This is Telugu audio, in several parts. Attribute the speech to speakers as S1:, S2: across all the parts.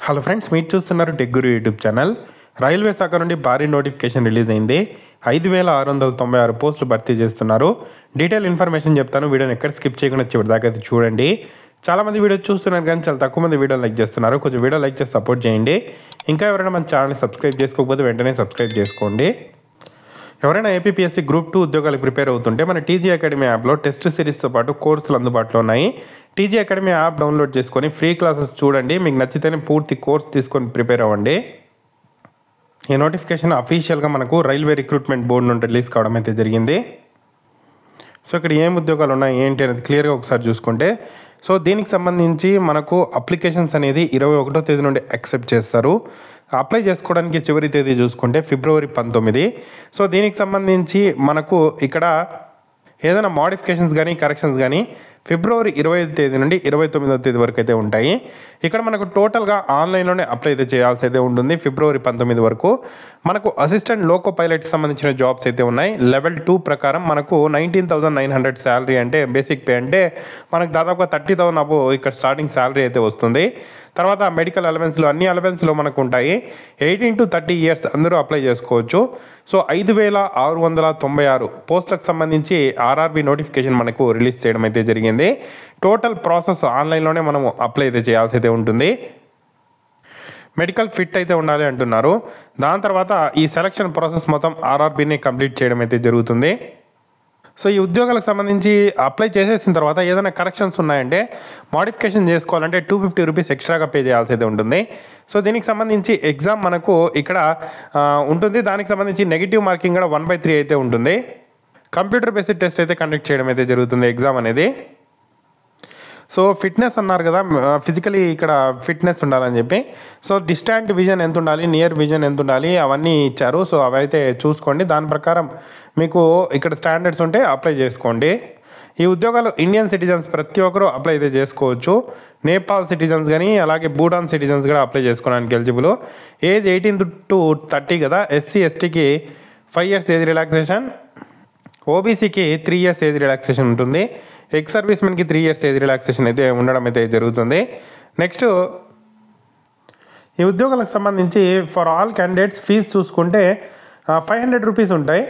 S1: హలో ఫ్రెండ్స్, మీరు చూస్తున్నారు టెక్ గురు యూట్యూబ్ ఛానల్. రైల్వే శాఖ నుండి భారీ నోటిఫికేషన్ రిలీజ్ అయింది. 5,696 పోస్టులు భర్తీ చేస్తున్నారు. డీటెయిల్ ఇన్ఫర్మేషన్ చెప్తాను. వీడియోని ఎక్కడ స్కిప్ చేయకుండా చివరి దాకా అయితే చూడండి. చాలామంది వీడియో చూస్తున్నారు కానీ చాలా తక్కువ మంది వీడియో లైక్ చేస్తున్నారు. కొంచెం వీడియో లైక్ చేసి సపోర్ట్ చేయండి. ఇంకా ఎవరైనా మన ఛానల్ని సబ్స్క్రైబ్ చేసుకోకపోతే వెంటనే సబ్స్క్రైబ్ చేసుకోండి. ఎవరైనా ఏపీఎస్సీ గ్రూప్ 2 ఉద్యోగాలకు ప్రిపేర్ అవుతుంటే మన టీజీ అకాడమీ యాప్లో టెస్ట్ సిరీస్తో పాటు కోర్సులు అందుబాటులో ఉన్నాయి. టీజీ అకాడమీ యాప్ డౌన్లోడ్ చేసుకొని ఫ్రీ క్లాసెస్ చూడండి. మీకు నచ్చితేనే పూర్తి కోర్స్ తీసుకొని ప్రిపేర్ అవ్వండి. ఈ నోటిఫికేషన్ అఫీషియల్గా మనకు రైల్వే రిక్రూట్మెంట్ బోర్డు నుండి రిలీజ్ కావడం అయితే జరిగింది. సో ఇక్కడ ఏం ఉద్యోగాలు ఉన్నాయి ఏంటి అనేది క్లియర్గా ఒకసారి చూసుకుంటే, సో దీనికి సంబంధించి మనకు అప్లికేషన్స్ అనేది 21వ తేదీ నుండి యాక్సెప్ట్ చేస్తారు. అప్లై చేసుకోవడానికి చివరి తేదీ చూసుకుంటే ఫిబ్రవరి 19. సో దీనికి సంబంధించి మనకు ఇక్కడ ఏదైనా మోడిఫికేషన్స్ కానీ కరెక్షన్స్ కానీ ఫిబ్రవరి 25వ తేదీ నుండి 29వ తేదీ వరకు అయితే ఉంటాయి. ఇక్కడ మనకు టోటల్గా ఆన్లైన్లోనే అప్లై అయితే చేయాల్సి అయితే ఉంటుంది. ఫిబ్రవరి 19 వరకు మనకు అసిస్టెంట్ లోకో పైలట్కి సంబంధించిన జాబ్స్ అయితే ఉన్నాయి. లెవెల్ 2 ప్రకారం మనకు 19,900 శాలరీ, అంటే బేసిక్ పే అంటే మనకు దాదాపుగా 30,000 అబో ఇక్కడ స్టార్టింగ్ శాలరీ అయితే వస్తుంది. తర్వాత మెడికల్ అలవెన్స్లు అన్ని అలవెన్స్లు మనకు ఉంటాయి. 18 to 30 ఇయర్స్ అందరూ అప్లై చేసుకోవచ్చు. సో 5,696 పోస్టులకు సంబంధించి ఆర్ఆర్బీ నోటిఫికేషన్ మనకు రిలీజ్ చేయడం అయితే జరిగింది. టోటల్ ప్రాసెస్ ఆన్లైన్లోనే మనం అప్లై అయితే చేయాల్సి అయితే ఉంటుంది. మెడికల్ ఫిట్ అయితే ఉండాలి అంటున్నారు. దాని తర్వాత ఈ సెలక్షన్ ప్రాసెస్ మొత్తం ఆర్ఆర్బీని కంప్లీట్ చేయడం అయితే జరుగుతుంది. సో ఈ ఉద్యోగాలకు సంబంధించి అప్లై చేసేసిన తర్వాత ఏదైనా కరెక్షన్స్ ఉన్నాయంటే మోడిఫికేషన్ చేసుకోవాలంటే 250 రూపీస్ ఎక్స్ట్రాగా పే చేయాల్సి అయితే ఉంటుంది. సో దీనికి సంబంధించి ఎగ్జామ్ మనకు ఇక్కడ ఉంటుంది. దానికి సంబంధించి నెగిటివ్ మార్కింగ్ కూడా 1/3 అయితే ఉంటుంది. కంప్యూటర్ బేస్డ్ టెస్ట్ అయితే కండక్ట్ చేయడం అయితే జరుగుతుంది ఎగ్జామ్ అనేది. సో ఫిట్నెస్ అన్నారు కదా, ఫిజికలీ ఇక్కడ ఫిట్నెస్ ఉండాలని చెప్పి. సో డిస్టాంట్ విజన్ ఎంత ఉండాలి, నియర్ విజన్ ఎంత ఉండాలి అవన్నీ ఇచ్చారు. సో అవైతే చూసుకోండి. దాని ప్రకారం మీకు ఇక్కడ స్టాండర్డ్స్ ఉంటే అప్లై చేసుకోండి. ఈ ఉద్యోగాలు ఇండియన్ సిటిజన్స్ ప్రతి ఒక్కరూ అప్లై అయితే చేసుకోవచ్చు. నేపాల్ సిటిజన్స్ కానీ అలాగే భూటాన్ సిటిజన్స్ కూడా అప్లై చేసుకోవడానికి ఎలిజిబుల్. ఏజ్ 18 to 30 కదా. ఎస్సీ ఎస్టీకి 5 years ఏజ్ రిలాక్సేషన్, ఓబీసీకి 3 years ఏజ్ రిలాక్సేషన్ ఉంటుంది. ఎక్స్ సర్వీస్ మెన్కి 3 years ఏజ్ రిలాక్సేషన్ అయితే ఉండడం అయితే జరుగుతుంది. నెక్స్ట్ ఈ ఉద్యోగాలకు సంబంధించి ఫర్ ఆల్ క్యాండిడేట్స్ ఫీజు చూసుకుంటే 500 రూపీస్ ఉంటాయి.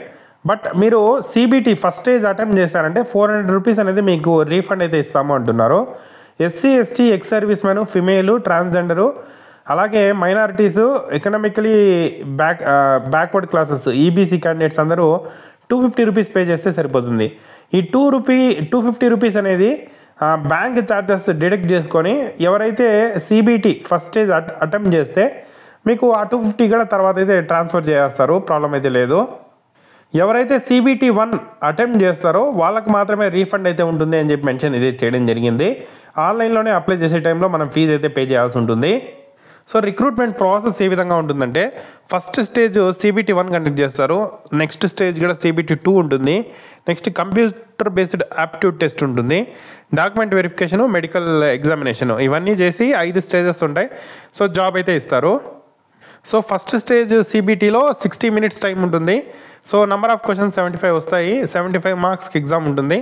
S1: బట్ మీరు సిబిటి ఫస్ట్ స్టేజ్ అటెంప్ట్ చేశారంటే 400 రూపీస్ అనేది మీకు రీఫండ్ అయితే ఇస్తాము అంటున్నారు. SC ST ex service men, female, transgender అలాగే minorities, economically backward classes EBC candidates అందరూ 250 రూపీస్ పే చేస్తే సరిపోతుంది. ఈ 250 రూపీస్ అనేది బ్యాంక్ ఛార్జెస్ డిడక్ట్ చేసుకొని ఎవరైతే సిబిటి ఫస్ట్ స్టేజ్ అటెంప్ట్ చేస్తే మీకు ఆ 250 కూడా తర్వాత అయితే ట్రాన్స్ఫర్ చేస్తారు, ప్రాబ్లం అయితే లేదు. ఎవరైతే సిబిటి 1 అటెంప్ట్ చేస్తారో వాళ్ళకి మాత్రమే రీఫండ్ అయితే ఉంటుంది అని చెప్పి మెన్షన్ ఇది చేయడం జరిగింది. ఆన్లైన్లోనే అప్లై చేసే టైంలో మనం ఫీజు అయితే పే చేయాల్సి ఉంటుంది. సో రిక్రూట్మెంట్ ప్రాసెస్ ఏ విధంగా ఉంటుందంటే ఫస్ట్ స్టేజ్ సిబిటి 1 కండక్ట్ చేస్తారు. నెక్స్ట్ స్టేజ్ కూడా సిబిటి 2 ఉంటుంది. Next computer based aptitude test ఉంటుంది. డాక్యుమెంట్ వెరిఫికేషను, మెడికల్ ఎగ్జామినేషను ఇవన్నీ చేసి 5 స్టేజెస్ ఉంటాయి. సో జాబ్ అయితే ఇస్తారు. సో ఫస్ట్ స్టేజ్ సిబిటీలో 60 minutes టైం ఉంటుంది. సో నెంబర్ ఆఫ్ క్వశ్చన్స్ 75 వస్తాయి. 75 మార్క్స్కి ఎగ్జామ్ ఉంటుంది.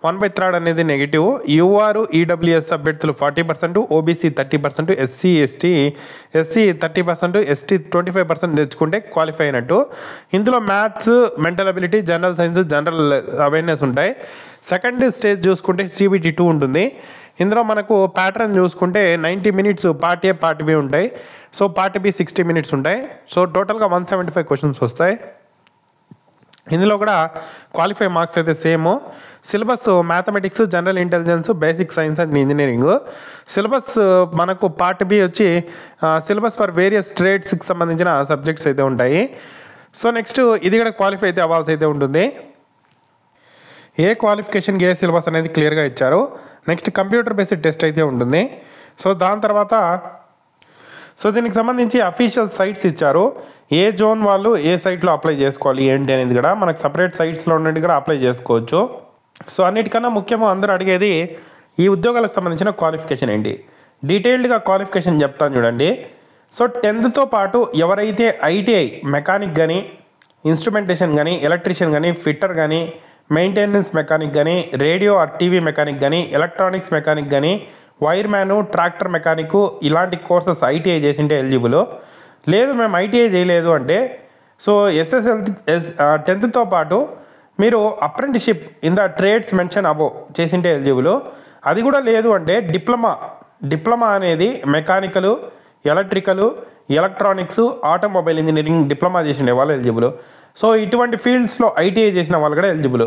S1: 1/3 అనేది నెగిటివ్. యూఆర్ ఈడబ్ల్యూఎస్ అభ్యర్థులు 40%, ఓబీసీ 30%, ఎస్సీ 30%, ఎస్టీ 25% తెచ్చుకుంటే క్వాలిఫై అయినట్టు. ఇందులో maths, mental ability, general science, general awareness ఉంటాయి. సెకండ్ స్టేజ్ చూసుకుంటే సిబిటి 2 ఉంటుంది. ఇందులో మనకు ప్యాటర్న్ చూసుకుంటే 90 minutes part A part B ఉంటాయి. సో పార్ట్ బి 60 minutes ఉంటాయి. సో టోటల్గా 175 క్వశ్చన్స్ వస్తాయి. ఇందులో కూడా క్వాలిఫై మార్క్స్ అయితే same. Syllabus mathematics, general intelligence, basic science and engineering. Syllabus మనకు పార్ట్ బి వచ్చి సిలబస్ ఫర్ వేరియస్ ట్రేడ్స్కి సంబంధించిన సబ్జెక్ట్స్ అయితే ఉంటాయి. సో నెక్స్ట్ ఇది కూడా క్వాలిఫై అయితే అవ్వాల్సి అయితే ఉంటుంది. ఏ క్వాలిఫికేషన్కి ఏ సిలబస్ అనేది క్లియర్గా ఇచ్చారు. నెక్స్ట్ కంప్యూటర్ బేస్డ్ టెస్ట్ అయితే ఉంటుంది. సో దాని తర్వాత దీనికి సంబంధించి అఫీషియల్ సైట్స్ ఇచ్చారు. ఏ జోన్ వాళ్ళు ఏ సైట్లో అప్లై చేసుకోవాలి ఏంటి అనేది కూడా మనకు సపరేట్ సైట్స్లో ఉన్నట్టు కూడా అప్లై చేసుకోవచ్చు. సో అన్నిటికన్నా ముఖ్యంగా అందరూ అడిగేది ఈ ఉద్యోగాలకు సంబంధించిన క్వాలిఫికేషన్ ఏంటి. డీటెయిల్డ్గా క్వాలిఫికేషన్ చెప్తాను చూడండి. సో 10th పాటు ఎవరైతే ఐటీఐ మెకానిక్ కానీ, ఇన్స్ట్రుమెంటేషన్ కానీ, ఎలక్ట్రీషియన్ కానీ, ఫిట్టర్ కానీ, మెయింటెనెన్స్ మెకానిక్ కానీ, రేడియో ఆర్ టీవీ మెకానిక్ కానీ, ఎలక్ట్రానిక్స్ మెకానిక్ కానీ, వైర్ మ్యాను, ట్రాక్టర్ మెకానిక్ ఇలాంటి కోర్సెస్ ఐటీఐ చేసింటే ఎలిజిబుల్. లేదు మేము ఐటీఐ చేయలేదు అంటే సో టెన్త్తో పాటు మీరు apprenticeship in the trades mention above చేసింటే ఎలిజిబుల్. అది కూడా లేదు అంటే డిప్లొమా అనేది mechanical, electrical, electronics, automobile engineering diploma చేసిన వాళ్ళు ఎలిజిబుల్. సో ఇటువంటి ఫీల్డ్స్లో ఐటీఐ చేసిన వాళ్ళు కూడా ఎలిజిబుల్.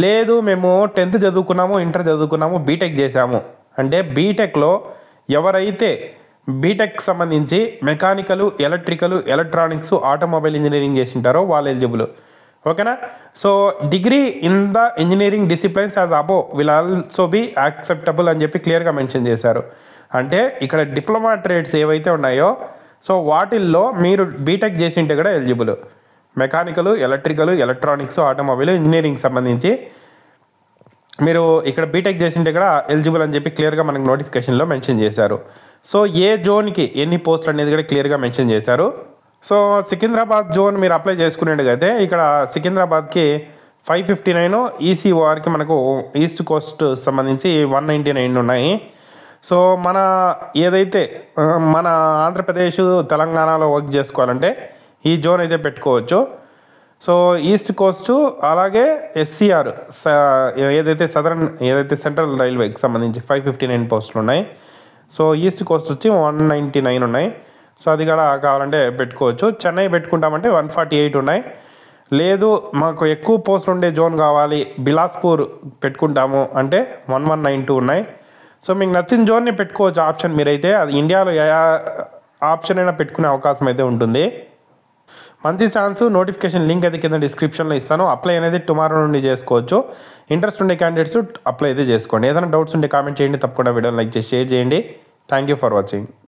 S1: లేదు మేము 10th చదువుకున్నాము, ఇంటర్ చదువుకున్నాము, బీటెక్ చేసాము అంటే బీటెక్లో ఎవరైతే బీటెక్ సంబంధించి mechanical, electrical, electronics, automobile engineering చేసింటారో వాళ్ళు ఎలిజిబుల్. ఓకేనా. So degree in the engineering disciplines as above will also be acceptable అని చెప్పి క్లియర్గా మెన్షన్ చేశారు. అంటే ఇక్కడ డిప్లొమా ట్రేడ్స్ ఏవైతే ఉన్నాయో సో వాటిల్లో మీరు బీటెక్ చేసింటే కూడా eligible. Mechanical, electrical, electronics, automobile engineering సంబంధించి మీరు ఇక్కడ బీటెక్ చేసింటే కూడా ఎలిజిబుల్ అని చెప్పి క్లియర్గా మనకు నోటిఫికేషన్లో మెన్షన్ చేశారు. సో ఏ జోన్కి ఎన్ని పోస్టులు అనేది కూడా క్లియర్గా మెన్షన్ చేశారు. సో సికింద్రాబాద్ జోన్ మీరు అప్లై చేసుకునేట్టుగైతే ఇక్కడ సికింద్రాబాద్కి 559, ఈసీఓఆర్కి మనకు ఈస్ట్ కోస్ట్ సంబంధించి 199 ఉన్నాయి. సో మన ఏదైతే మన ఆంధ్రప్రదేశ్, తెలంగాణలో వర్క్ చేసుకోవాలంటే ఈ జోన్ అయితే పెట్టుకోవచ్చు. సో ఈస్ట్ కోస్ట్ అలాగే ఎస్సీఆర్ ఏదైతే సెంట్రల్ రైల్వేకి సంబంధించి 559 పోస్టులు ఉన్నాయి. సో ఈస్ట్ కోస్ట్ వచ్చి 199 ఉన్నాయి. సో అది కూడా కావాలంటే పెట్టుకోవచ్చు. చెన్నై పెట్టుకుంటామంటే 148 ఉన్నాయి. లేదు మాకు ఎక్కువ పోస్టులు ఉండే జోన్ కావాలి, బిలాస్పూర్ పెట్టుకుంటాము అంటే 1192 ఉన్నాయి. సో మీకు నచ్చిన జోన్ని పెట్టుకోవచ్చు ఆప్షన్. మీరైతే అది ఇండియాలో ఏ ఆప్షన్ అయినా పెట్టుకునే అవకాశం అయితే ఉంటుంది. మంచి ఛాన్స్. నోటిఫికేషన్ లింక్ అయితే కింద డిస్క్రిప్షన్లో ఇస్తాను. అప్లై అనేది టుమారో నుండి చేసుకోవచ్చు. ఇంట్రెస్ట్ ఉండే క్యాండిడేట్స్ అప్లై అయితే చేసుకోండి. ఏదైనా డౌట్స్ ఉంటే కామెంట్ చేయండి. తప్పకుండా వీడియోని లైక్ చేసి షేర్ చేయండి. Thank you for watching.